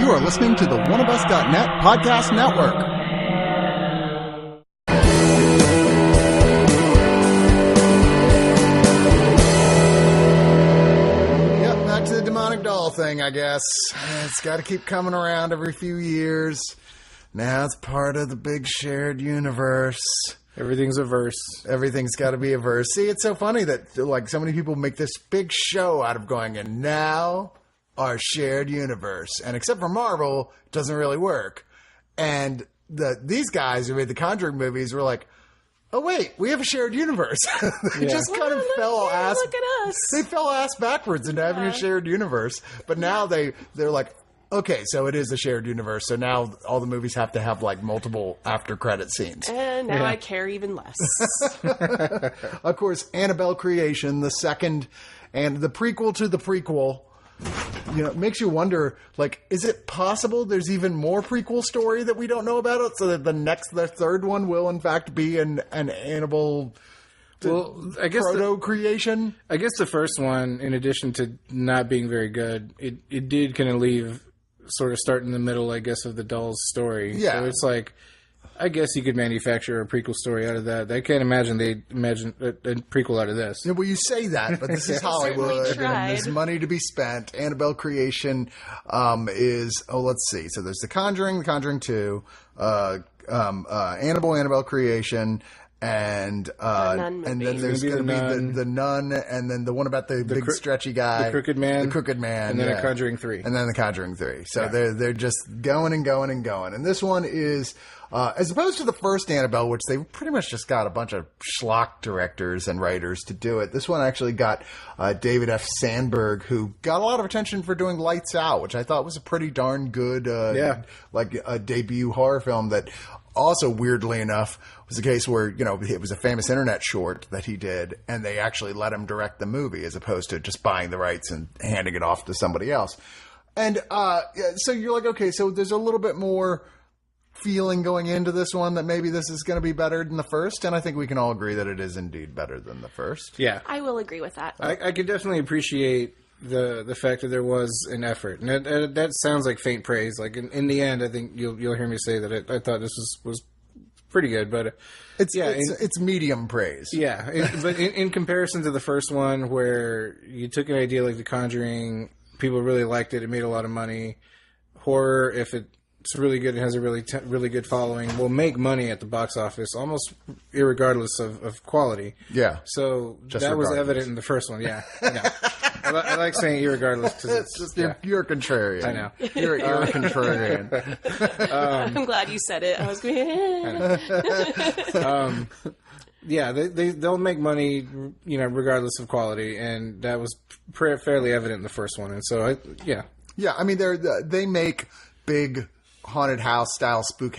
You are listening to the Oneofus.net podcast network. Yep, back to the demonic doll thing, I guess. It's got to keep coming around every few years. Now it's part of the big shared universe. Everything's a verse. Everything's got to be a verse. See, it's so funny that like so many people make this big show out of going, and now our shared universe. And except for Marvel, it doesn't really work. And these guys who made the Conjuring movies were like, oh wait, we have a shared universe. They just kind of fell ass. Look at us. They fell ass backwards into having a shared universe. But now they're like, okay, so it is a shared universe. So now all the movies have to have like multiple after credit scenes. And now I care even less. Of course, Annabelle creation, the second and the prequel to the prequel. You know, it makes you wonder, like, is it possible there's even more prequel story that we don't know about it? So that the third one will in fact be an Annabelle proto creation? I guess the first one, in addition to not being very good, it did kind of leave sort of start in the middle, I guess, of the doll's story. Yeah. So it's like, I guess you could manufacture a prequel story out of that. I can't imagine they'd imagine a prequel out of this. Yeah, well, you say that, but this is Hollywood, and there's money to be spent. Annabelle creation is, let's see. So there's The Conjuring, The Conjuring 2, Annabelle creation, and then there's going to be the Nun, and then the one about the big stretchy guy, the Crooked Man, and then a Conjuring 3, and then the Conjuring 3. So they're just going and going and going. And this one is, as opposed to the first Annabelle, which they pretty much just got a bunch of schlock directors and writers to do it. This one actually got David F Sandberg, who got a lot of attention for doing Lights Out, which I thought was a pretty darn good, like a debut horror film that. Also, weirdly enough, was a case where, you know, it was a famous internet short that he did, and they actually let him direct the movie as opposed to just buying the rights and handing it off to somebody else. And so you're like, okay, so there's a little bit more feeling going into this one that maybe this is going to be better than the first, and I think we can all agree that it is indeed better than the first. Yeah. I will agree with that. I can definitely appreciate the fact that there was an effort, and that sounds like faint praise. Like in the end, I think you'll hear me say that I thought this was pretty good, but it's medium praise. Yeah, but in comparison to the first one, where you took an idea like The Conjuring, people really liked it, it made a lot of money. Horror, if it's really good, it has a really good following, will make money at the box office almost irregardless of quality. Yeah. So that was evident in the first one. Yeah. I like saying irregardless because it's just you're contrarian. I know you're contrarian. I'm glad you said it. I was going. They'll make money, you know, regardless of quality, and that was fairly evident in the first one. And so yeah. I mean, they make big haunted house style spook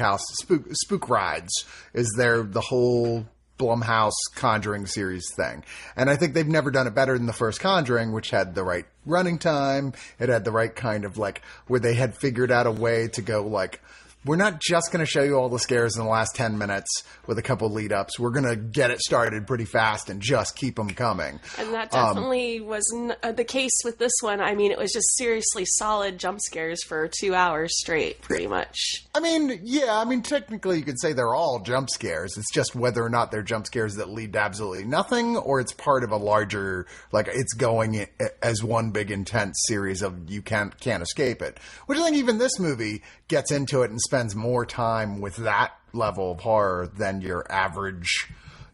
rides. Is the whole Blumhouse Conjuring series thing. And I think they've never done it better than the first Conjuring, which had the right running time. It had the right kind of like where they had figured out a way to go like, we're not just going to show you all the scares in the last 10 minutes with a couple lead ups. We're going to get it started pretty fast and just keep them coming. And that definitely was the case with this one. I mean, it was just seriously solid jump scares for 2 hours straight, pretty much. I mean, technically you could say they're all jump scares. It's just whether or not they're jump scares that lead to absolutely nothing, or it's part of a larger, like it's going as one big intense series of you can't escape it. Which I think even this movie gets into it and spends more time with that level of horror than your average,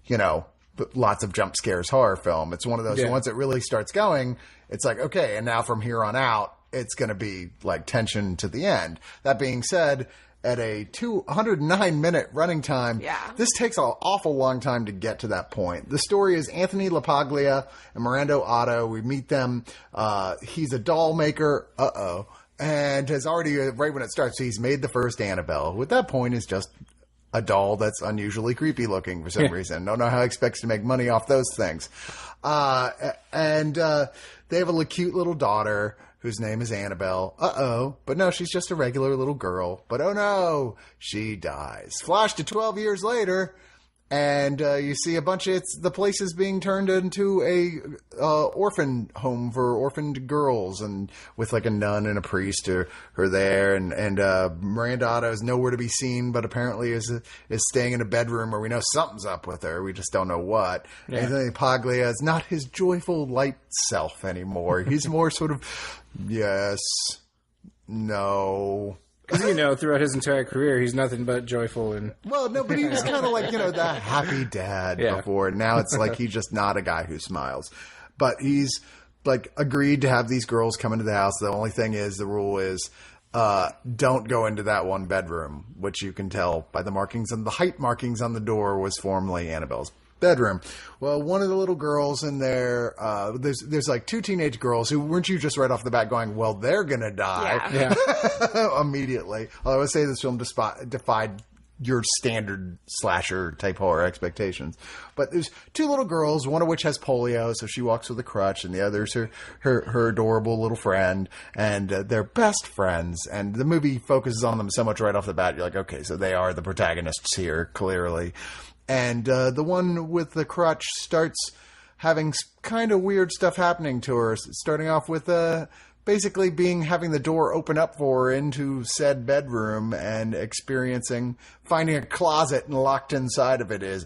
you know, lots of jump scares horror film. It's one of those, once it really starts going, it's like, okay, and now from here on out, it's going to be like tension to the end. That being said, at a 209-minute running time, this takes an awful long time to get to that point. The story is Anthony LaPaglia and Miranda Otto. We meet them. He's a doll maker. And has already, right when it starts, he's made the first Annabelle, who at that point is just a doll that's unusually creepy looking for some reason. Don't know how he expects to make money off those things. And they have a cute little daughter whose name is Annabelle. But no, she's just a regular little girl. But oh no, she dies. Flash to 12 years later, And you see a bunch of the place is being turned into a orphan home for orphaned girls, and with like a nun and a priest are there, and Miranda Otto is nowhere to be seen, but apparently is staying in a bedroom where we know something's up with her. We just don't know what. Yeah. Anthony Paglia is not his joyful light self anymore. He's more sort of yes, no. Because, throughout his entire career, he's nothing but joyful. Well, no, but he was kind of like, the happy dad before. Now it's like he's just not a guy who smiles. But he's, like, agreed to have these girls come into the house. The only thing is, the rule is, don't go into that one bedroom, which you can tell by the markings, and the height markings on the door was formerly Annabelle's bedroom. Well, one of the little girls in there, there's like two teenage girls who, weren't you just right off the bat going, well, they're gonna die immediately. Although I would say this film defied your standard slasher type horror expectations. But there's two little girls, one of which has polio, so she walks with a crutch, and the other's her adorable little friend, and they're best friends. And the movie focuses on them so much right off the bat, you're like, okay, so they are the protagonists here, clearly. And the one with the crutch starts having kind of weird stuff happening to her, starting off with basically having the door open up for her into said bedroom and finding a closet, and locked inside of it is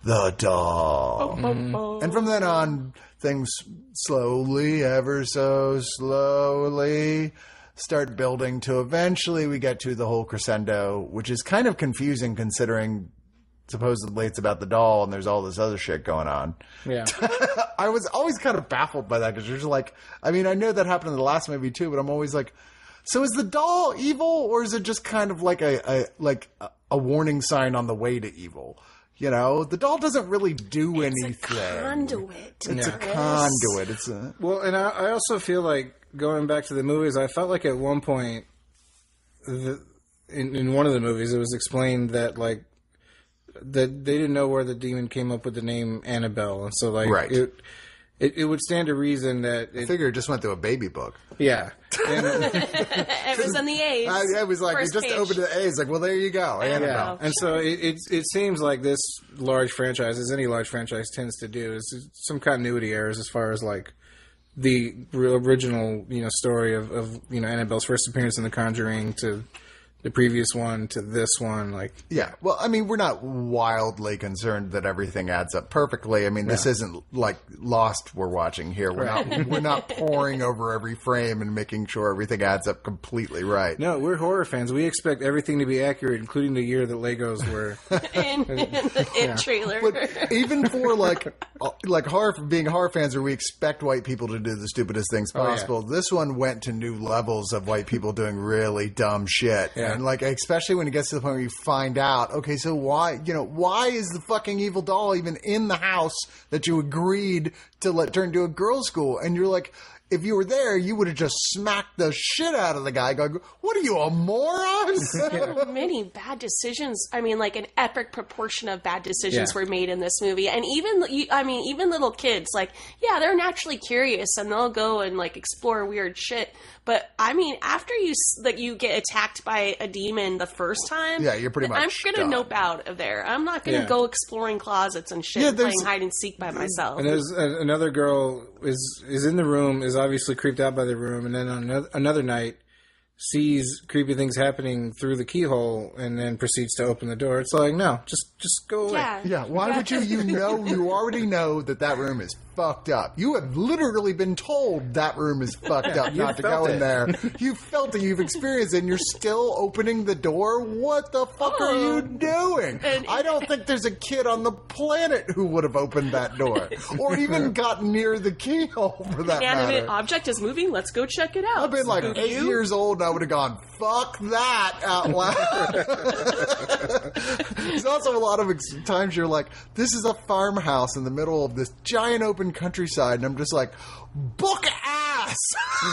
the doll. And from then on, things slowly, ever so slowly, start building to eventually we get to the whole crescendo, which is kind of confusing considering supposedly it's about the doll and there's all this other shit going on. Yeah. I was always kind of baffled by that, because you're just like, I mean, I know that happened in the last movie too, but I'm always like, so is the doll evil, or is it just kind of like a warning sign on the way to evil? The doll doesn't really do anything. It's a conduit. It's a conduit. Well, and I also feel like, going back to the movies, I felt like at one point in one of the movies it was explained that like that they didn't know where the demon came up with the name Annabelle, and so like right. It would stand to reason that I figure it just went through a baby book. Yeah. It was in the A's. It was like, it just opened the A's. Like, well, there you go. Annabelle. Yeah. And so it seems like this large franchise, as any large franchise tends to do, is some continuity errors as far as like the original, story of Annabelle's first appearance in The Conjuring to the previous one to this one, like... Yeah, well, I mean, we're not wildly concerned that everything adds up perfectly. I mean, this isn't like Lost we're watching here. We're not poring over every frame and making sure everything adds up completely right. No, we're horror fans. We expect everything to be accurate, including the year that Legos were... in the trailer. But even for, being horror fans where we expect white people to do the stupidest things possible, this one went to new levels of white people doing really dumb shit. Yeah. And especially when it gets to the point where you find out, okay, so why is the fucking evil doll even in the house that you agreed to let turn into a girls' school? And you're like, if you were there, you would have just smacked the shit out of the guy going, what are you, a moron? So many bad decisions. I mean, like an epic proportion of bad decisions were made in this movie. And even little kids, they're naturally curious and they'll go and explore weird shit. But I mean, after you get attacked by a demon the first time, you're pretty much I'm gonna nope out of there. I'm not gonna go exploring closets and shit, and playing hide and seek by myself. And there's another girl is in the room, is obviously creeped out by the room, and then on another night sees creepy things happening through the keyhole, and then proceeds to open the door. It's like, no, just go away. Yeah. Why would you? You already know that room is fucked up. You have literally been told that room is fucked up, not to go in there. You felt it. You've experienced it, and you're still opening the door. What the fuck are you doing? I don't think there's a kid on the planet who would have opened that door, or even got near the keyhole for that matter. Inanimate object is moving. Let's go check it out. I've been 8 years old, and I would have gone, fuck that, out loud. There's also a lot of times you're like, this is a farmhouse in the middle of this giant open countryside, and I'm just like, book ass!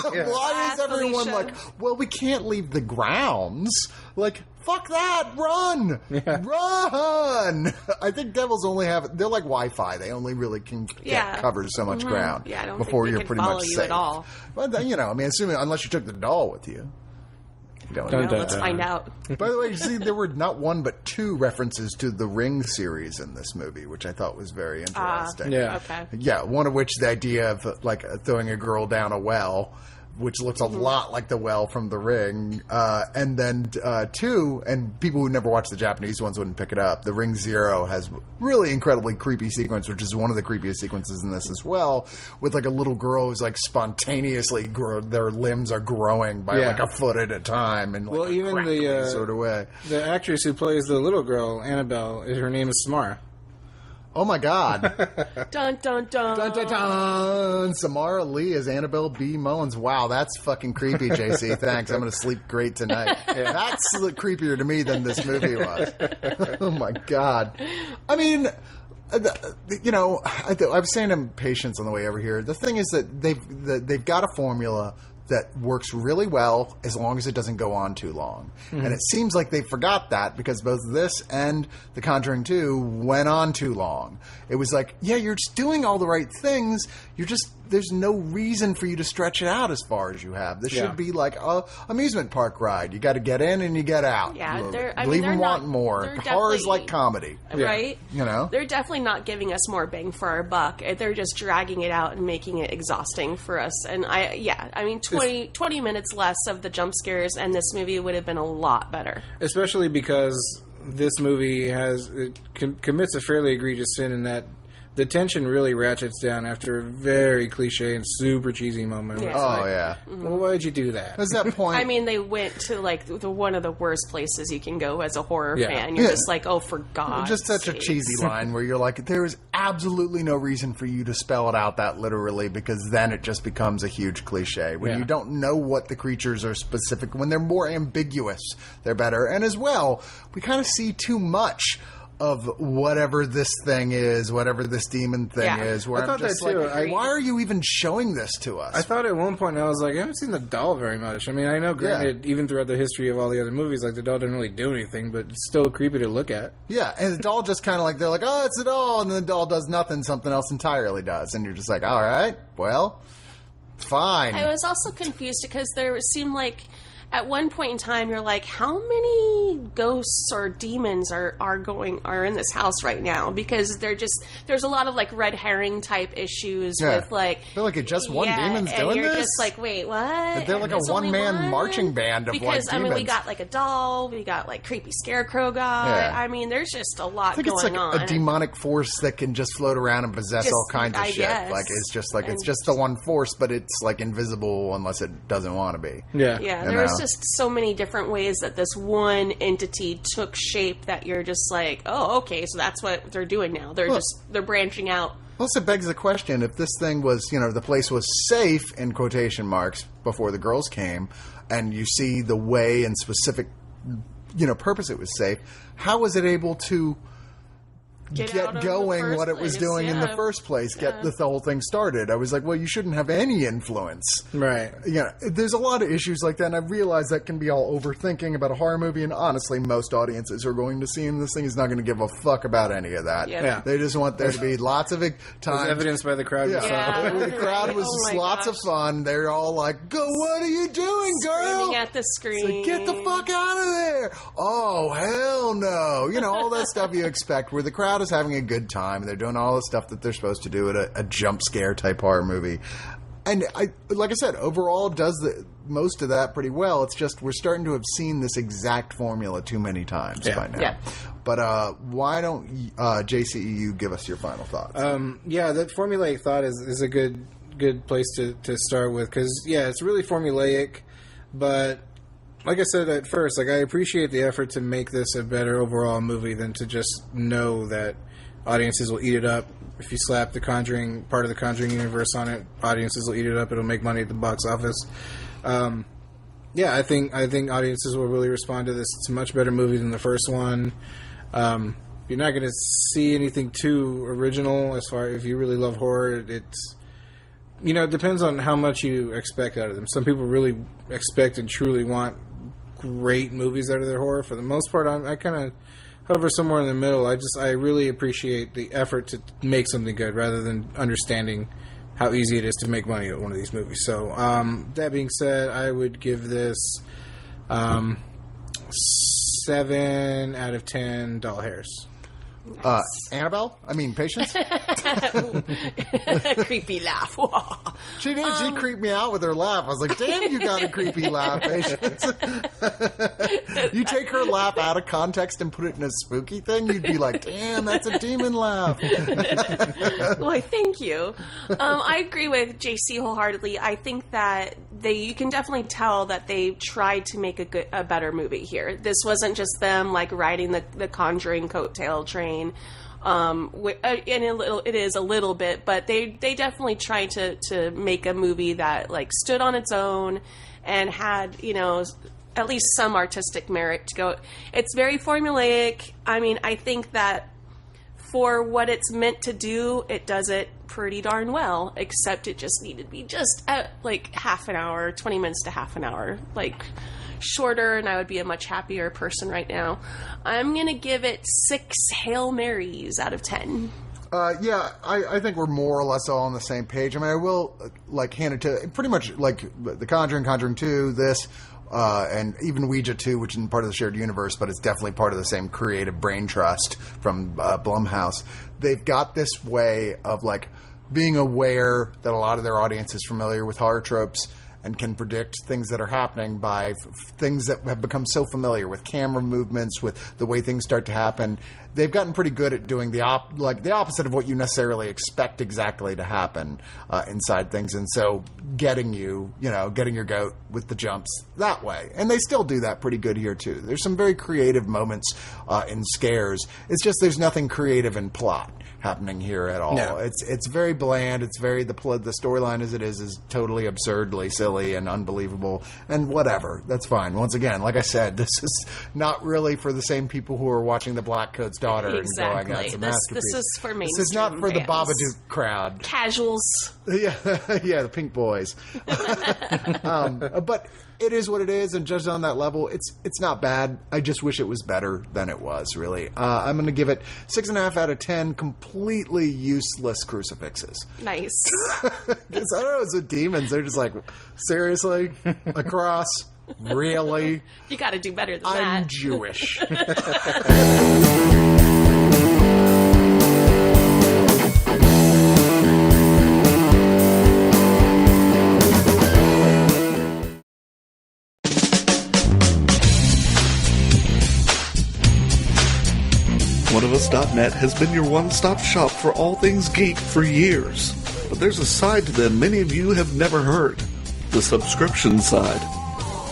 Why is everyone well, we can't leave the grounds? Fuck that! Run! Yeah. Run! I think devils they're like Wi-Fi. They only really can cover so much ground I don't before think you're can pretty follow much you safe. At all. Well, assuming unless you took the doll with you. Don't Dun, know. dun, Let's dun. find out. By the way, you see, there were not one but two references to the Ring series in this movie, which I thought was very interesting. Yeah. Okay. Yeah, one of which the idea of like throwing a girl down a well, which looks a lot like the well from The Ring, and then two, and people who never watched the Japanese ones wouldn't pick it up. The Ring Zero has really incredibly creepy sequence, which is one of the creepiest sequences in this as well, with like a little girl who's like spontaneously their limbs are growing by like a foot at a time, and like Well, even the sort of way. The actress who plays the little girl, Annabelle, her name is Samara. Oh my God. Dun dun dun. Dun, dun, dun. Samara Lee as Annabelle B. Mullins. Wow, that's fucking creepy, JC. Thanks. I'm going to sleep great tonight. That's creepier to me than this movie was. Oh my God. I mean, you know, I was saying to patients on the way over here, the thing is that they've got a formula that works really well as long as it doesn't go on too long. Mm-hmm. And it seems like they forgot that because both this and The Conjuring 2 went on too long. It was like, yeah, you're just doing all the right things. There's no reason for you to stretch it out as far as you have. This should be like a amusement park ride. You got to get in and you get out. Yeah, leave them wanting more. Horror is like comedy. Right? You know? They're definitely not giving us more bang for our buck. They're just dragging it out and making it exhausting for us. And 20 minutes less of the jump scares and this movie would have been a lot better. Especially because this movie commits a fairly egregious sin in that the tension really ratchets down after a very cliche and super cheesy moment. Yeah. Well, why did you do that? There's that point. I mean, they went to like one of the worst places you can go as a horror fan. You're just like, oh, for God's just such sakes. a cheesy line where you're like, there is absolutely no reason for you to spell it out that literally because then it just becomes a huge cliche. When you don't know what the creatures are specific, when they're more ambiguous, they're better. And as well, we kind of see too much of whatever this thing is, whatever this demon thing is, where I'm just like, why are you even showing this to us? I thought at one point, I was like, I haven't seen the doll very much. I mean, I know, granted, even throughout the history of all the other movies, like, the doll didn't really do anything, but it's still creepy to look at. Yeah, and the doll just kind of like, they're like, oh, it's a doll, and then the doll does nothing, something else entirely does, and you're just like, all right, well, fine. I was also confused because there seemed like at one point in time you're like, how many ghosts or demons are in this house right now? Because there's a lot of like red herring type issues with like, they're like just one demon's and doing you're this. just like, wait, what? They're like a one-man marching band of because demons. we got like a doll, we got like creepy scarecrow guy. Yeah. I mean, there's just a lot I think going it's like on. a demonic force that can just float around and possess all kinds of shit. Guess. Like it's just like it's just the one force, but it's like invisible unless it doesn't want to be. Yeah, there's just so many different ways that this one entity took shape that you're just like, oh, okay, so that's what they're doing now. They're branching out. Also begs the question, if this thing was, the place was safe, in quotation marks, before the girls came, and you see the way and specific, purpose it was safe, how was it able to get going what it was doing in the first place, get the whole thing started? I was like, well, you shouldn't have any influence. Right. There's a lot of issues like that, and I realize that can be all overthinking about a horror movie, and honestly, most audiences who are going to see this thing is not going to give a fuck about any of that. Yeah. They just want there to be lots of time. As evidenced by the crowd. The crowd was lots of fun. They're all like, go, what are you doing, girl? Screaming at the screen. So get the fuck out of there. Oh, hell no. All that stuff you expect where the crowd is having a good time. They're doing all the stuff that they're supposed to do at a jump scare type horror movie. And like I said, overall does most of that pretty well. It's just we're starting to have seen this exact formula too many times by now. Yeah. But why don't JCEU give us your final thoughts? That formulaic thought is a good place to start with because, it's really formulaic, but like I said at first, I appreciate the effort to make this a better overall movie than to just know that audiences will eat it up. If you slap the Conjuring, part of the Conjuring universe on it, audiences will eat it up. It'll make money at the box office. I think audiences will really respond to this. It's a much better movie than the first one. You're not going to see anything too original as far if you really love horror. It's it depends on how much you expect out of them. Some people really expect and truly want great movies out of their horror. For the most part, I kind of hover somewhere in the middle. I really appreciate the effort to make something good rather than understanding how easy it is to make money at one of these movies. So that being said, I would give this 7 out of 10 doll hairs. Annabelle? I mean, Patience? Creepy laugh. She did. She creeped me out with her laugh. I was like, damn, you got a creepy laugh, Patience. You take her laugh out of context and put it in a spooky thing, you'd be like, damn, that's a demon laugh. Why, thank you. I agree with JC wholeheartedly. I think that you can definitely tell that they tried to make a better movie here. This wasn't just them like riding the Conjuring coattail train. And it is a little bit, but they definitely tried to make a movie that like stood on its own and had, you know, at least some artistic merit to go. It's very formulaic. I mean, I think that for what it's meant to do, it does it pretty darn well, except it just needed to be just at like half an hour, 20 minutes to half an hour, like shorter, and I would be a much happier person right now. I'm going to give it 6 Hail Marys out of 10. Yeah, I think we're more or less all on the same page. I mean, I will like hand it to pretty much like The Conjuring, Conjuring 2, this, and even Ouija 2, which isn't part of the shared universe, but it's definitely part of the same creative brain trust from Blumhouse. They've got this way of like being aware that a lot of their audience is familiar with horror tropes and can predict things that are happening by things that have become so familiar with camera movements, with the way things start to happen. They've gotten pretty good at doing the opposite of what you necessarily expect exactly to happen inside things, and so getting your goat with the jumps that way. And they still do that pretty good here too. There's some very creative moments in scares. It's just there's nothing creative in plot happening here at all. No. It's very bland. It's very the storyline as it is totally absurdly silly and unbelievable and whatever. That's fine. Once again, like I said, this is not really for the same people who are watching The Black Coat's Daughter exactly. and going, "That's a masterpiece." This is for mainstream. This is not for fans. the Babadook crowd. Casuals. Yeah, the pink boys. But it is what it is, and just on that level, it's not bad. I just wish it was better than it was, really. I'm going to give it 6.5 out of 10 completely useless crucifixes. Nice. Because I don't know, it's with demons. They're just like, seriously? A cross? Really? You got to do better than that. I'm Jewish. Oneofus.net has been your one-stop shop for all things geek for years. But there's a side to them many of you have never heard. The subscription side.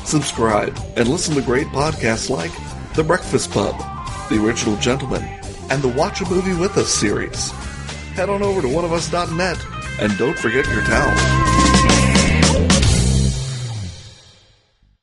Subscribe and listen to great podcasts like The Breakfast Pub, The Original Gentleman, and the Watch a Movie With Us series. Head on over to Oneofus.net and don't forget your towel.